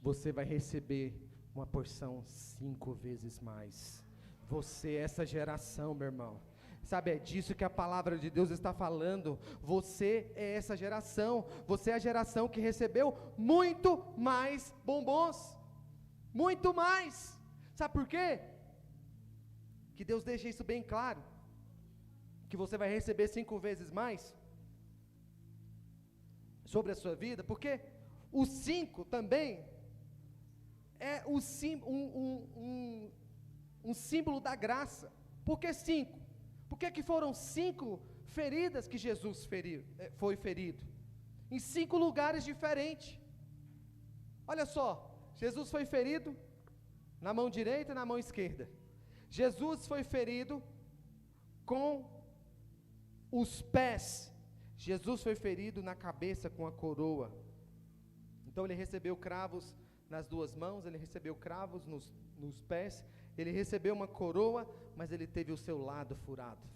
Você vai receber uma porção 5 vezes mais. Você, essa geração, meu irmão. Sabe, é disso que a palavra de Deus está falando. Você é essa geração. Você é a geração que recebeu muito mais bombons. Muito mais. Sabe por quê? Que Deus deixa isso bem claro. Que você vai receber 5 vezes mais sobre a sua vida, porque o 5 também é um símbolo da graça. Por que 5? Porque que foram 5 feridas que Jesus foi ferido, em 5 lugares diferentes. Olha só, Jesus foi ferido na mão direita e na mão esquerda. Jesus foi ferido com os pés. Jesus foi ferido na cabeça com a coroa. Então ele recebeu cravos nas 2 mãos, ele recebeu cravos nos pés, ele recebeu uma coroa, mas ele teve o seu lado furado.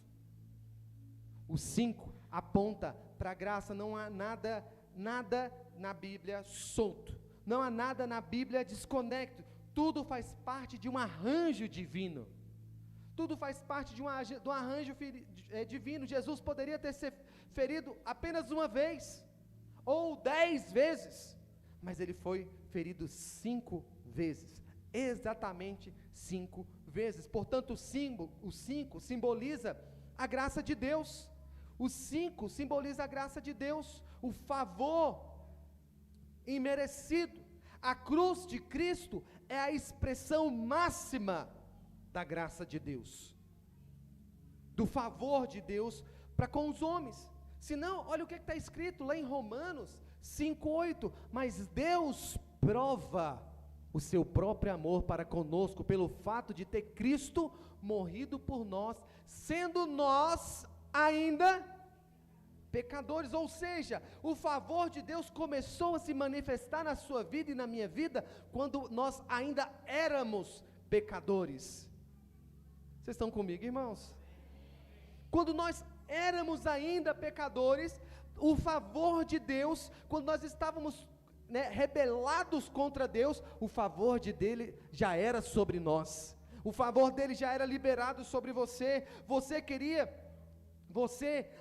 O 5 aponta para a graça. Não há nada na Bíblia solto. Não há nada na Bíblia desconecto. Tudo faz parte de um arranjo divino. Tudo faz parte de um arranjo divino. Jesus poderia ter sido ferido apenas uma vez, ou 10 vezes, mas ele foi ferido 5 vezes, exatamente 5 vezes. Portanto, o 5 simboliza a graça de Deus. O 5 simboliza a graça de Deus, o favor imerecido. A cruz de Cristo é a expressão máxima da graça de Deus, do favor de Deus para com os homens. Se não, olha o que está escrito lá em Romanos 5:8, mas Deus prova o seu próprio amor para conosco, pelo fato de ter Cristo morrido por nós, sendo nós ainda pecadores. Ou seja, o favor de Deus começou a se manifestar na sua vida e na minha vida, quando nós ainda éramos pecadores. Vocês estão comigo, irmãos? Quando nós éramos ainda pecadores, o favor de Deus, quando nós estávamos rebelados contra Deus, o favor dele já era sobre nós, o favor dele já era liberado sobre você. Você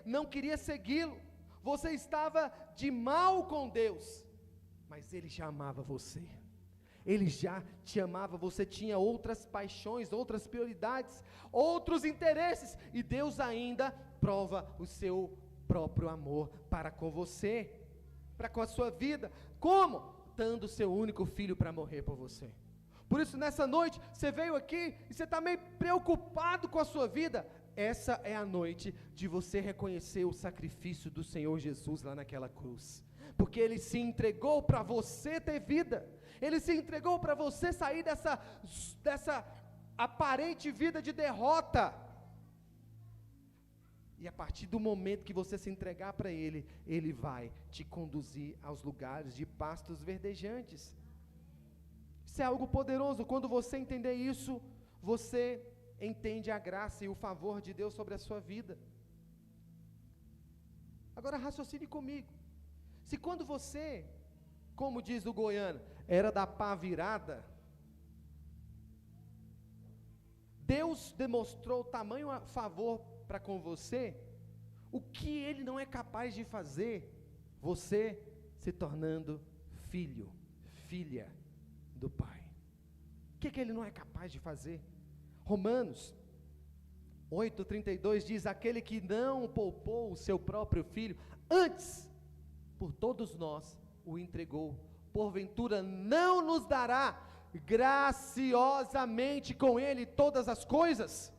não queria segui-lo, você estava de mal com Deus, mas ele já amava você, Ele já te amava, você tinha outras paixões, outras prioridades, outros interesses, e Deus ainda prova o seu próprio amor para com você, para com a sua vida. Como? Dando o seu único filho para morrer por você. Por isso, nessa noite, você veio aqui e você está meio preocupado com a sua vida. Essa é a noite de você reconhecer o sacrifício do Senhor Jesus lá naquela cruz, porque Ele se entregou para você ter vida, Ele se entregou para você sair dessa aparente vida de derrota, e a partir do momento que você se entregar para Ele, Ele vai te conduzir aos lugares de pastos verdejantes. Isso é algo poderoso. Quando você entender isso, você entende a graça e o favor de Deus sobre a sua vida. Agora raciocine comigo. Se quando você, como diz o goiano, era da pá virada, Deus demonstrou tamanho favor para com você, o que Ele não é capaz de fazer, você se tornando filho, filha do Pai. O que Ele não é capaz de fazer? Romanos 8:32 diz: aquele que não poupou o seu próprio filho, antes, por todos nós, o entregou, porventura não nos dará graciosamente com Ele todas as coisas?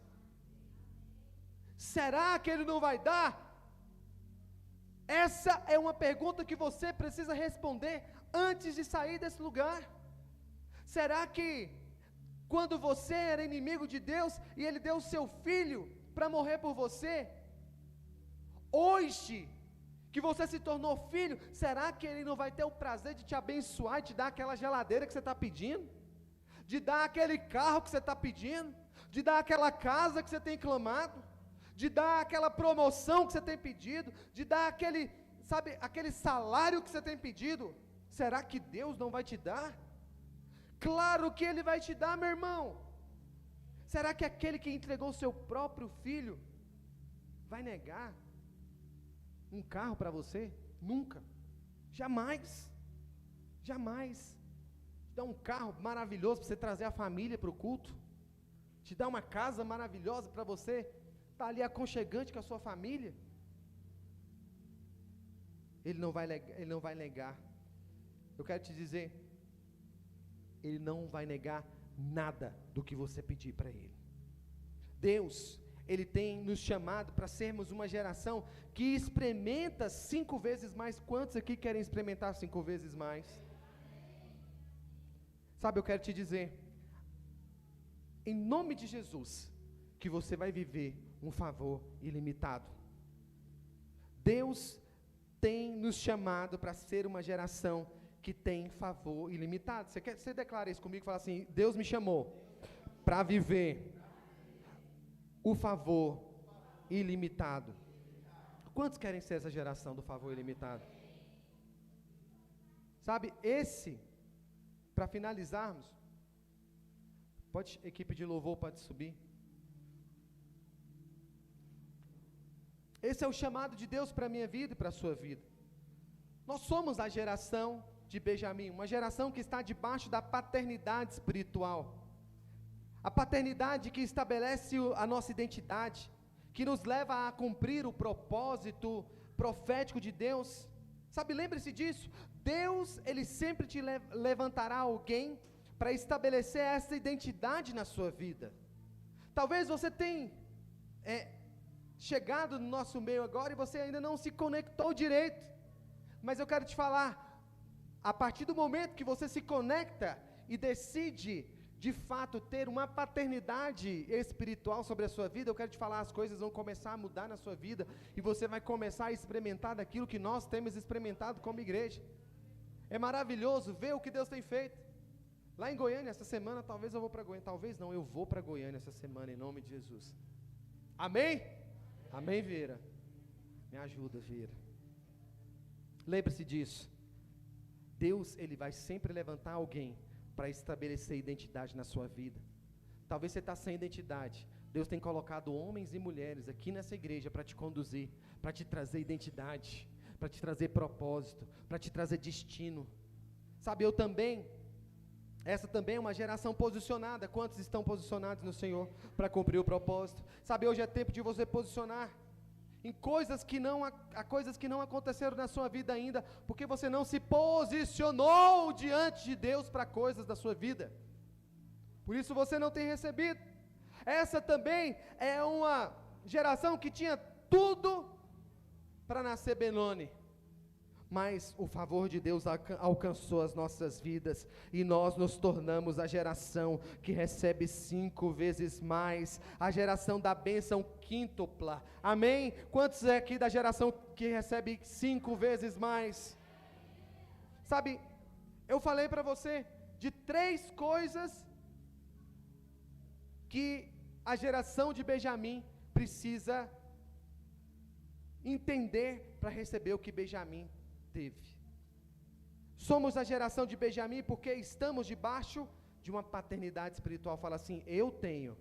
Será que Ele não vai dar? Essa é uma pergunta que você precisa responder antes de sair desse lugar. Será que quando você era inimigo de Deus e Ele deu o seu filho para morrer por você, hoje que você se tornou filho, será que Ele não vai ter o prazer de te abençoar e te dar aquela geladeira que você está pedindo, de dar aquele carro que você está pedindo, de dar aquela casa que você tem clamado, de dar aquela promoção que você tem pedido, de dar aquele salário que você tem pedido? Será que Deus não vai te dar? Claro que Ele vai te dar, meu irmão. Será que aquele que entregou seu próprio filho vai negar um carro para você? Nunca, jamais, jamais. Te dá um carro maravilhoso para você trazer a família para o culto, te dá uma casa maravilhosa para você estar ali aconchegante com a sua família. Ele não vai negar. Eu quero te dizer, Ele não vai negar nada do que você pedir para Ele. Deus, Ele tem nos chamado para sermos uma geração que experimenta 5 vezes mais. Quantos aqui querem experimentar 5 vezes mais? Sabe, eu quero te dizer, em nome de Jesus, que você vai viver um favor ilimitado. Deus tem nos chamado para ser uma geração que tem favor ilimitado. Você declara isso comigo? Fala assim: Deus me chamou para viver o favor ilimitado. Quantos querem ser essa geração do favor ilimitado? Sabe, para finalizarmos, equipe de louvor pode subir. Esse é o chamado de Deus para a minha vida e para a sua vida. Nós somos a geração de Benjamim, uma geração que está debaixo da paternidade espiritual, a paternidade que estabelece a nossa identidade, que nos leva a cumprir o propósito profético de Deus. Sabe, lembre-se disso, Deus, Ele sempre te levantará alguém para estabelecer essa identidade na sua vida. Talvez você tenha chegado no nosso meio agora e você ainda não se conectou direito, mas eu quero te falar, a partir do momento que você se conecta e decide de fato ter uma paternidade espiritual sobre a sua vida, eu quero te falar, as coisas vão começar a mudar na sua vida, e você vai começar a experimentar daquilo que nós temos experimentado como igreja. É maravilhoso ver o que Deus tem feito. Lá em Goiânia, essa semana, talvez eu vou para Goiânia, talvez não, eu vou para Goiânia essa semana, em nome de Jesus. Amém? Amém, Vieira? Me ajuda, Vieira. Lembre-se disso. Deus, Ele vai sempre levantar alguém para estabelecer identidade na sua vida. Talvez você está sem identidade. Deus tem colocado homens e mulheres aqui nessa igreja para te conduzir, para te trazer identidade, para te trazer propósito, para te trazer destino. Sabe, eu também Essa também é uma geração posicionada. Quantos estão posicionados no Senhor para cumprir o propósito? Sabe, hoje é tempo de você posicionar em coisas que não aconteceram na sua vida ainda, porque você não se posicionou diante de Deus para coisas da sua vida. Por isso você não tem recebido. Essa também é uma geração que tinha tudo para nascer Benoni, mas o favor de Deus alcançou as nossas vidas, e nós nos tornamos a geração que recebe 5 vezes mais, a geração da bênção quíntupla. Amém? Quantos é aqui da geração que recebe 5 vezes mais? Sabe, eu falei para você de 3 coisas que a geração de Benjamim precisa entender para receber o que Benjamim teve. Somos a geração de Benjamim porque estamos debaixo de uma paternidade espiritual. Fala assim: eu tenho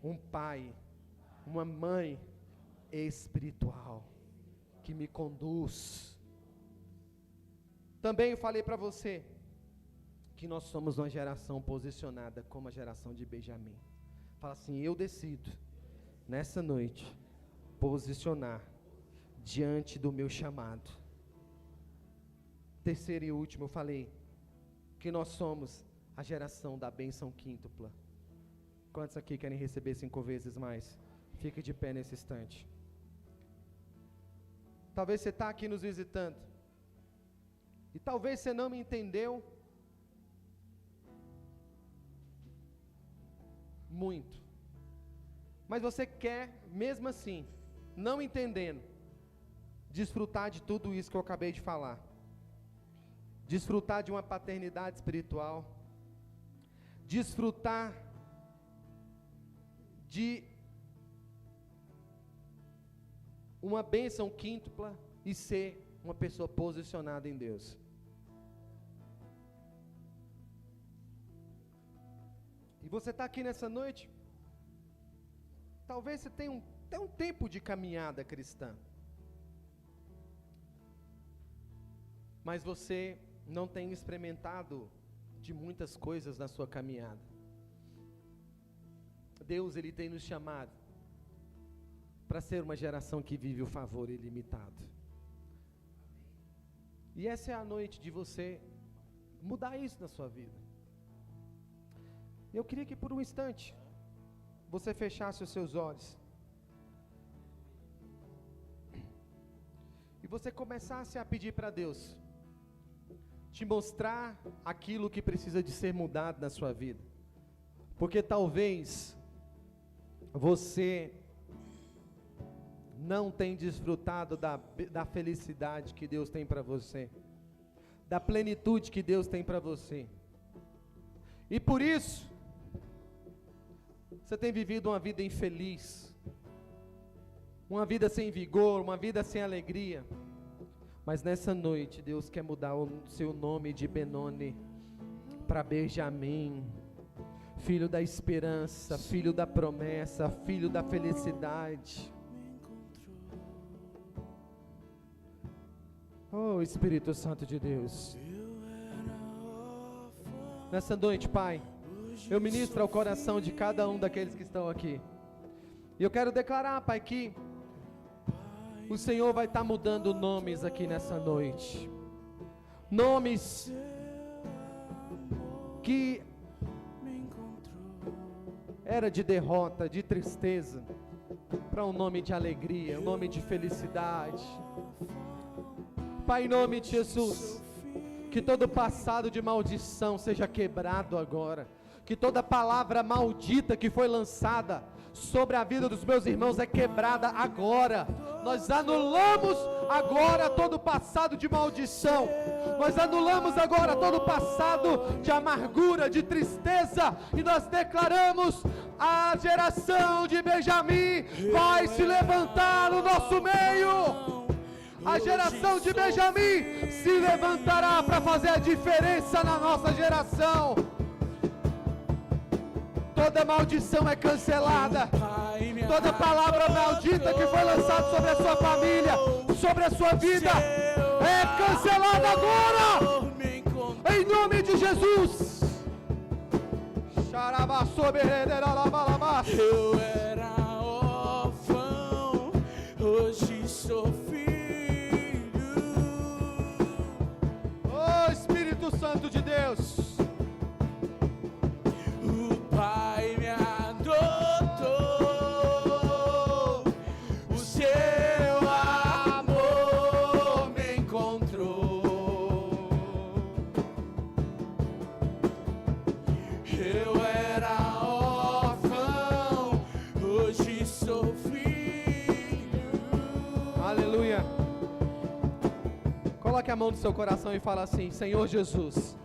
um pai, uma mãe espiritual que me conduz. Também eu falei para você que nós somos uma geração posicionada como a geração de Benjamim. Fala assim: eu decido nessa noite posicionar diante do meu chamado. Terceiro e último, eu falei que nós somos a geração da bênção quíntupla. Quantos aqui querem receber 5 vezes mais? Fique de pé nesse instante. Talvez você está aqui nos visitando e talvez você não me entendeu muito, mas você quer, mesmo assim, não entendendo, desfrutar de tudo isso que eu acabei de falar. Desfrutar de uma paternidade espiritual, desfrutar de uma bênção quíntupla e ser uma pessoa posicionada em Deus. E você está aqui nessa noite, talvez você tenha até um tempo de caminhada cristã, mas você não tem experimentado de muitas coisas na sua caminhada. Deus, Ele tem nos chamado para ser uma geração que vive o favor ilimitado. E essa é a noite de você mudar isso na sua vida. Eu queria que por um instante você fechasse os seus olhos e você começasse a pedir para Deus te mostrar aquilo que precisa de ser mudado na sua vida, porque talvez você não tenha desfrutado da felicidade que Deus tem para você, da plenitude que Deus tem para você, e por isso você tem vivido uma vida infeliz, uma vida sem vigor, uma vida sem alegria. Mas nessa noite, Deus quer mudar o seu nome de Benoni para Benjamim, filho da esperança, filho da promessa, filho da felicidade. Oh, Espírito Santo de Deus, nessa noite, Pai, eu ministro ao coração de cada um daqueles que estão aqui, e eu quero declarar, Pai, que o Senhor vai estar mudando nomes aqui nessa noite, nomes que era de derrota, de tristeza, para um nome de alegria, um nome de felicidade. Pai, em nome de Jesus, que todo passado de maldição seja quebrado agora, que toda palavra maldita que foi lançada sobre a vida dos meus irmãos é quebrada agora. Nós anulamos agora todo passado de maldição, nós anulamos agora todo passado de amargura, de tristeza, e nós declaramos: a geração de Benjamim vai se levantar no nosso meio. A geração de Benjamim se levantará para fazer a diferença na nossa geração. Toda maldição é cancelada, toda palavra maldita que foi lançada sobre a sua família, sobre a sua vida, é cancelada agora, em nome de Jesus. Eu era órfão, hoje sou filho. Oh, Espírito Santo de Deus. O Pai me adotou, o seu amor me encontrou. Eu era órfão, hoje sou filho. Aleluia. Coloque a mão no seu coração e fala assim: Senhor Jesus,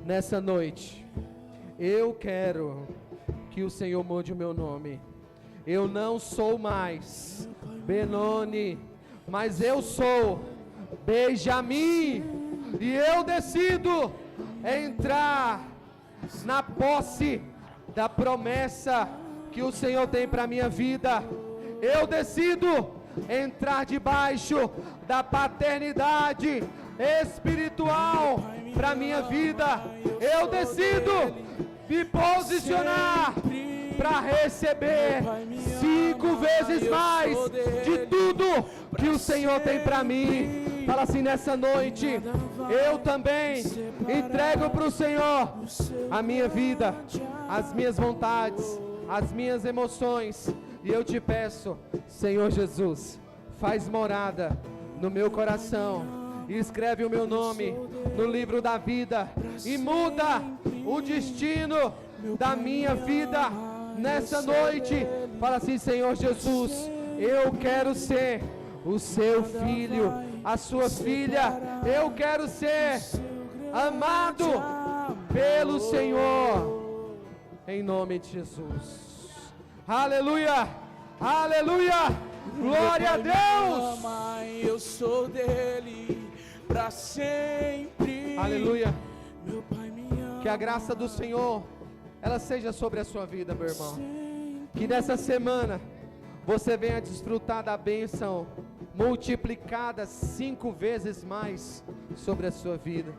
nessa noite eu quero que o Senhor mude o meu nome. Eu não sou mais Benoni, mas eu sou Benjamim, e eu decido entrar na posse da promessa que o Senhor tem para minha vida. Eu decido entrar debaixo da paternidade espiritual para minha vida. Eu decido me posicionar para receber 5 vezes mais de tudo que o Senhor tem para mim. Fala assim: nessa noite eu também entrego para o Senhor a minha vida, as minhas vontades, as minhas emoções, e eu te peço, Senhor Jesus, faz morada no meu coração e escreve o meu nome no livro da vida e muda o destino da minha vida nessa noite. Fala assim: Senhor Jesus, eu quero ser o seu filho, a sua filha. Eu quero ser amado pelo Senhor, em nome de Jesus. Aleluia, aleluia, glória a Deus. Eu sou dele para sempre. Aleluia. Meu Pai me ama. Que a graça do Senhor, ela seja sobre a sua vida, meu irmão. Que nessa semana você venha desfrutar da bênção multiplicada 5 vezes mais sobre a sua vida.